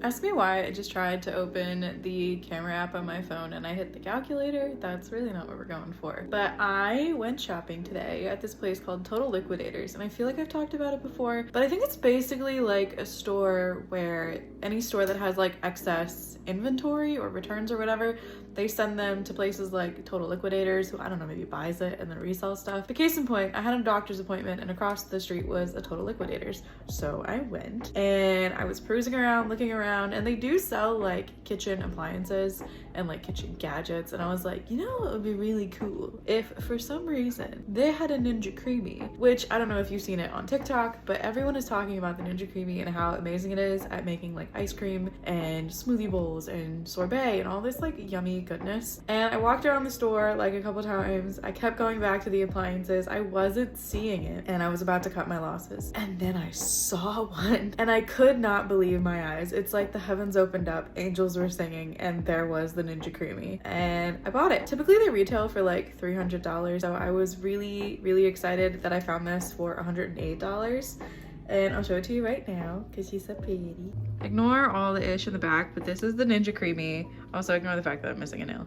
Ask me why I just tried to open the camera app on my phone and I hit the calculator. That's really not what we're going for. But I went shopping today at this place called Total Liquidators, and I feel like I've talked about it before, but I think it's basically like a store where any store that has like excess inventory or returns or whatever, they send them to places like Total Liquidators, who I don't know, maybe buys it and then resells stuff. But case in point, I had a doctor's appointment and across the street was a Total Liquidators. So I went and I was cruising around, looking around, and they do sell like kitchen appliances and like kitchen gadgets. And I was like, you know, it would be really cool if for some reason they had a Ninja Creami, which I don't know if you've seen it on TikTok, but everyone is talking about the Ninja Creami and how amazing it is at making like ice cream and smoothie bowls and sorbet and all this like yummy goodness. And I walked around the store like a couple times. I kept going back to the appliances. I wasn't seeing it and I was about to cut my losses. And then I saw one and I could not believe my eyes. It's like the heavens opened up, angels were singing, and there was the Ninja Creami. And I bought it. Typically they retail for like $300. So I was really, really excited that I found this for $108. And I'll show it to you right now because she's so pretty. Ignore all the ish in the back, but this is the Ninja Creami. Also ignore the fact that I'm missing a nail.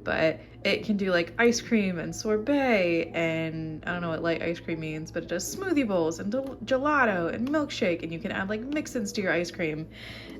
But it can do like ice cream and sorbet, and I don't know what light ice cream means, but it does smoothie bowls and gelato and milkshake, and you can add like mix-ins to your ice cream.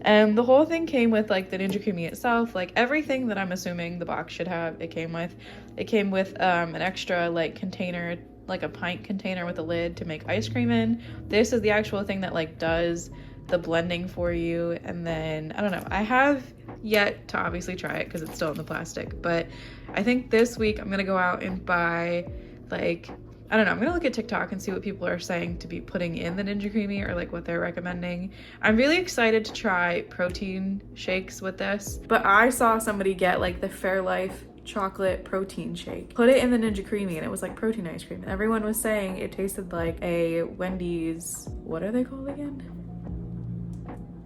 And the whole thing came with like the Ninja Creami itself, like everything that I'm assuming the box should have, it came with. It came with an extra like container, like a pint container with a lid to make ice cream in. This is the actual thing that like does the blending for you. And then I don't know, I have yet to obviously try it because it's still in the plastic, but I think this week I'm gonna go out and buy like, I don't know, I'm gonna look at TikTok and see what people are saying to be putting in the Ninja Creami or like what they're recommending. I'm really excited to try protein shakes with this, but I saw somebody get like the Fairlife chocolate protein shake, put it in the Ninja Creami, and it was like protein ice cream, and everyone was saying it tasted like a Wendy's, what are they called again?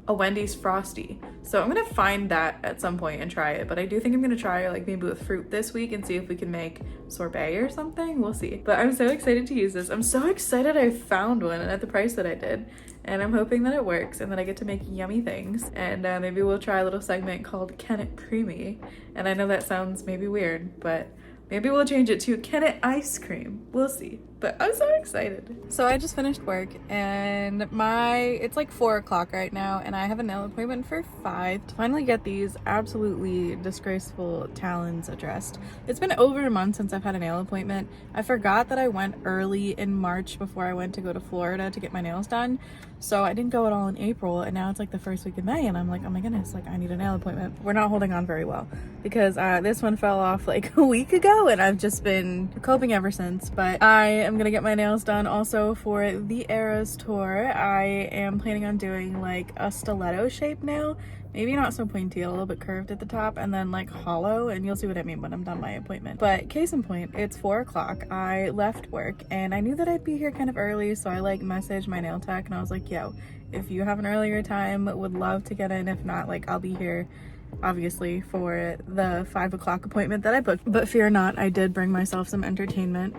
A Wendy's Frosty. So I'm gonna find that at some point and try it, but I do think I'm gonna try like maybe with fruit this week and see if we can make sorbet or something. We'll see. But I'm so excited to use this. I'm so excited I found one and at the price that I did, and I'm hoping that it works and that I get to make yummy things. And maybe we'll try a little segment called Can It Creamy? And I know that sounds maybe weird, but maybe we'll change it to Can It Ice Cream? We'll see. But I'm so excited. So I just finished work and it's like 4 o'clock right now, and I have a nail appointment for 5 to finally get these absolutely disgraceful talons addressed. It's been over a month since I've had a nail appointment. I forgot that I went early in March before I went to go to Florida to get my nails done. So I didn't go at all in April, and now it's like the first week of May, and I'm like, oh my goodness, like I need a nail appointment. We're not holding on very well because this one fell off like a week ago, and I've just been coping ever since. But I am gonna get my nails done also for the Eras tour. I am planning on doing like a stiletto shape nail, maybe not so pointy, a little bit curved at the top, and then like hollow, and you'll see what I mean when I'm done my appointment. But case in point, it's 4 o'clock. I left work and I knew that I'd be here kind of early, so I like messaged my nail tech and I was like, yo, if you have an earlier time, would love to get in. If not, like I'll be here obviously for the 5 o'clock appointment that I booked. But fear not, I did bring myself some entertainment.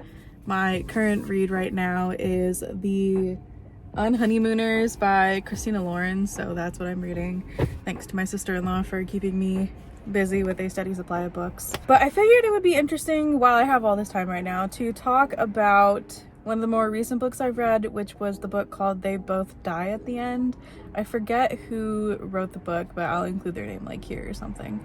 My current read right now is The Unhoneymooners by Christina Lauren, so that's what I'm reading. Thanks to my sister-in-law for keeping me busy with a steady supply of books. But I figured it would be interesting while I have all this time right now to talk about one of the more recent books I've read, which was the book called They Both Die at the End. I forget who wrote the book, but I'll include their name like here or something.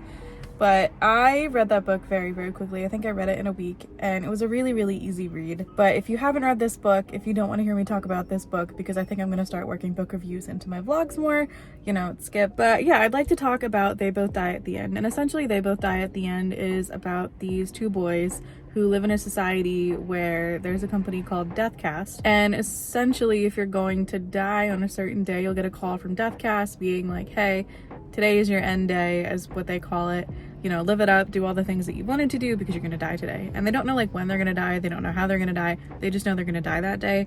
But I read that book very, very quickly. I think I read it in a week, and it was a really, really easy read. But if you haven't read this book, if you don't want to hear me talk about this book, because I think I'm going to start working book reviews into my vlogs more, you know, skip. But yeah, I'd like to talk about They Both Die at the End. And essentially, They Both Die at the End is about these two boys who live in a society where there's a company called Deathcast. And essentially, if you're going to die on a certain day, you'll get a call from Deathcast being like, hey, today is your end day, as what they call it. You know, live it up, do all the things that you wanted to do because you're gonna die today. And they don't know like when they're gonna die, they don't know how they're gonna die, they just know they're gonna die that day.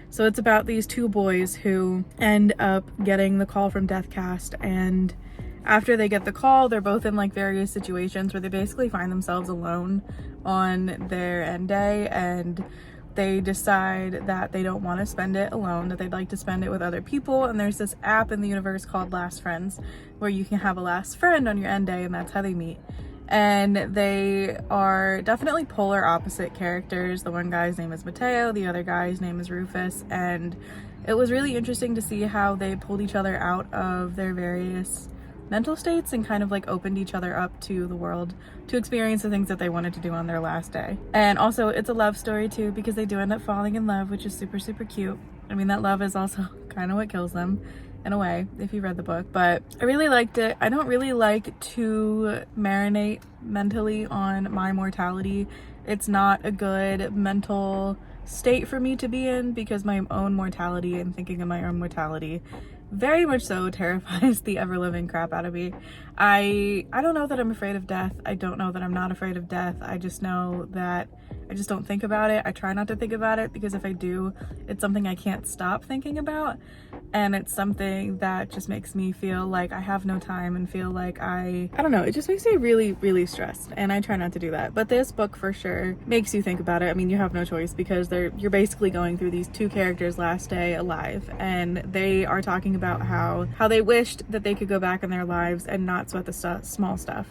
So it's about these two boys who end up getting the call from Deathcast, and after they get the call, they're both in like various situations where they basically find themselves alone on their end day, and they decide that they don't want to spend it alone, that they'd like to spend it with other people. And there's this app in the universe called Last Friends where you can have a last friend on your end day, and that's how they meet. And they are definitely polar opposite characters. The one guy's name is Mateo, the other guy's name is Rufus, and it was really interesting to see how they pulled each other out of their various mental states and kind of like opened each other up to the world to experience the things that they wanted to do on their last day. And also it's a love story too, because they do end up falling in love, which is super, super cute. I mean, that love is also kind of what kills them in a way, if you read the book, but I really liked it. I don't really like to marinate mentally on my mortality. It's not a good mental state for me to be in, because my own mortality and thinking of my own mortality very much so terrifies the ever-living crap out of me. I don't know that I'm afraid of death. I don't know that I'm not afraid of death. I just know that I just don't think about it. I try not to think about it, because if I do, it's something I can't stop thinking about, and it's something that just makes me feel like I have no time and feel like I don't know, it just makes me really, really stressed, and I try not to do that. But this book for sure makes you think about it. I mean, you have no choice, because you're basically going through these two characters' last day alive, and they are talking about how they wished that they could go back in their lives and not sweat the small stuff,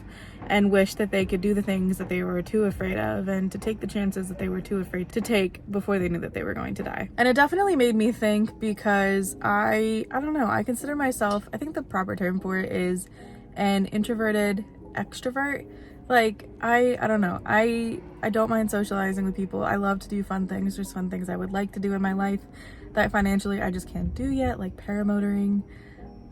and wish that they could do the things that they were too afraid of, and to take the chances that they were too afraid to take before they knew that they were going to die. And it definitely made me think, because I don't know, I consider myself, I think the proper term for it is an introverted extrovert. Like, I don't know, I don't mind socializing with people. I love to do fun things. There's fun things I would like to do in my life that financially I just can't do yet, like paramotoring.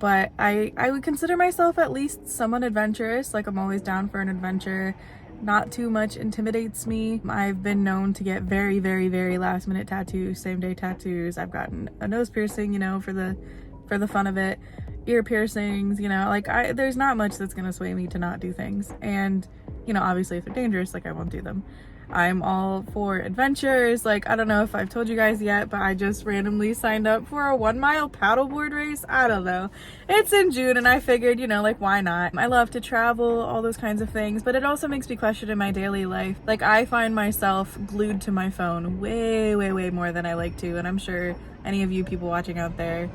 But I would consider myself at least somewhat adventurous. Like, I'm always down for an adventure. Not too much intimidates me. I've been known to get very, very, very last minute tattoos, same day tattoos. I've gotten a nose piercing, you know, for the fun of it. Ear piercings, you know, like there's not much that's gonna sway me to not do things. And, you know, obviously if they're dangerous, like, I won't do them. I'm all for adventures. Like, I don't know if I've told you guys yet, but I just randomly signed up for a 1 mile paddleboard race. I don't know. It's in June, and I figured, you know, like, why not? I love to travel, all those kinds of things, but it also makes me question in my daily life. Like, I find myself glued to my phone way, way, way more than I like to, and I'm sure any of you people watching out there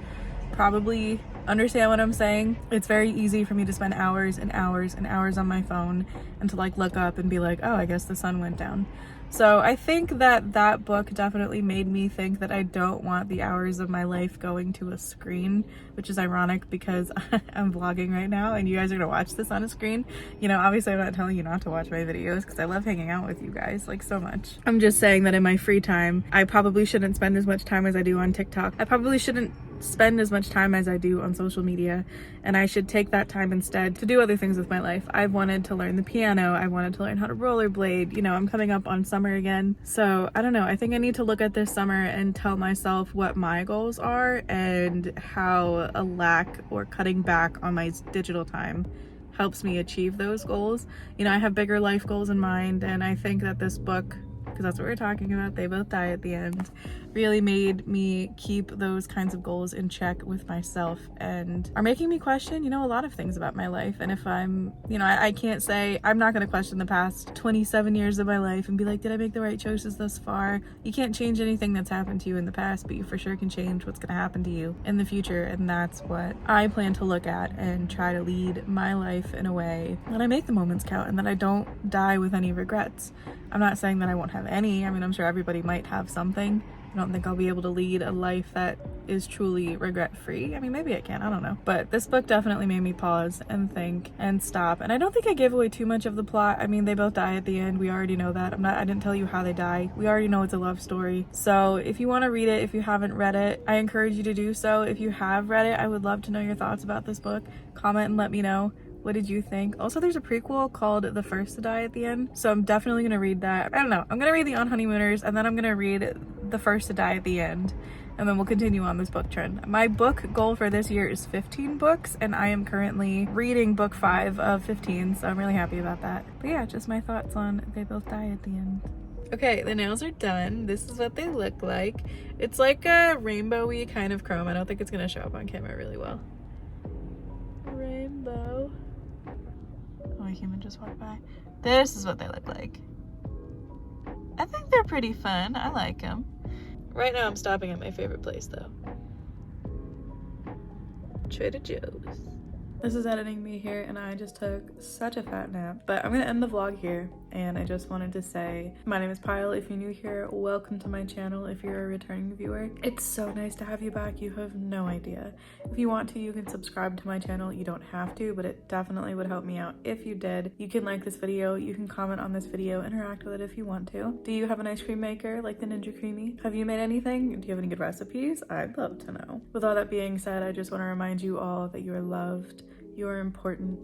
probably understand what I'm saying. It's very easy for me to spend hours and hours and hours on my phone and to like look up and be like, oh, I guess the sun went down. So I think that book definitely made me think that I don't want the hours of my life going to a screen, which is ironic because I'm vlogging right now and you guys are gonna watch this on a screen. You know, obviously I'm not telling you not to watch my videos because I love hanging out with you guys like so much. I'm just saying that in my free time, I probably shouldn't spend as much time as I do on TikTok. I probably shouldn't spend as much time as I do on social media, and I should take that time instead to do other things with my life. I've wanted to learn the piano. I wanted to learn how to rollerblade. You know, I'm coming up on summer again. So I don't know. I think I need to look at this summer and tell myself what my goals are and how a lack or cutting back on my digital time helps me achieve those goals. You know, I have bigger life goals in mind, and I think that this book, because that's what we're talking about, they both die at the end, really made me keep those kinds of goals in check with myself and are making me question, you know, a lot of things about my life. And if I'm, you know, I can't say, I'm not going to question the past 27 years of my life and be like, did I make the right choices thus far? You can't change anything that's happened to you in the past, but you for sure can change what's going to happen to you in the future. And that's what I plan to look at and try to lead my life in a way that I make the moments count and that I don't die with any regrets. I'm not saying that I won't have any. I mean, I'm sure everybody might have something. I don't think I'll be able to lead a life that is truly regret-free. I mean, maybe I can, I don't know. But this book definitely made me pause and think and stop. And I don't think I gave away too much of the plot. I mean, they both die at the end. We already know that. I didn't tell you how they die. We already know it's a love story. So if you want to read it, if you haven't read it, I encourage you to do so. If you have read it, I would love to know your thoughts about this book. Comment and let me know. What did you think? Also, there's a prequel called The First to Die at the end, so I'm definitely gonna read that. I don't know. I'm gonna read The On Honeymooners, and then I'm gonna read The First to Die at the end, and then we'll continue on this book trend. My book goal for this year is 15 books, and I am currently reading book 5 of 15, so I'm really happy about that. But yeah, just my thoughts on They Both Die at the end. Okay, the nails are done. This is what they look like. It's like a rainbowy kind of chrome. I don't think it's gonna show up on camera really well. Rainbow. Oh, a human just walked by. This is what they look like. I think they're pretty fun. I like them. Right now I'm stopping at my favorite place though. Trader Joe's. This is editing me here, and I just took such a fat nap. But I'm gonna end the vlog here, and I just wanted to say, my name is Pyle. If you're new here, welcome to my channel. If you're a returning viewer, it's so nice to have you back. You have no idea. If you want to, you can subscribe to my channel. You don't have to, but it definitely would help me out if you did. You can like this video, you can comment on this video, interact with it if you want to. Do you have an ice cream maker like the Ninja Creami? Have you made anything? Do you have any good recipes? I'd love to know. With all that being said, I just want to remind you all that you are loved, you are important,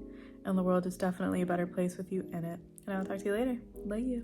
and the world is definitely a better place with you in it. And I'll talk to you later. Love you.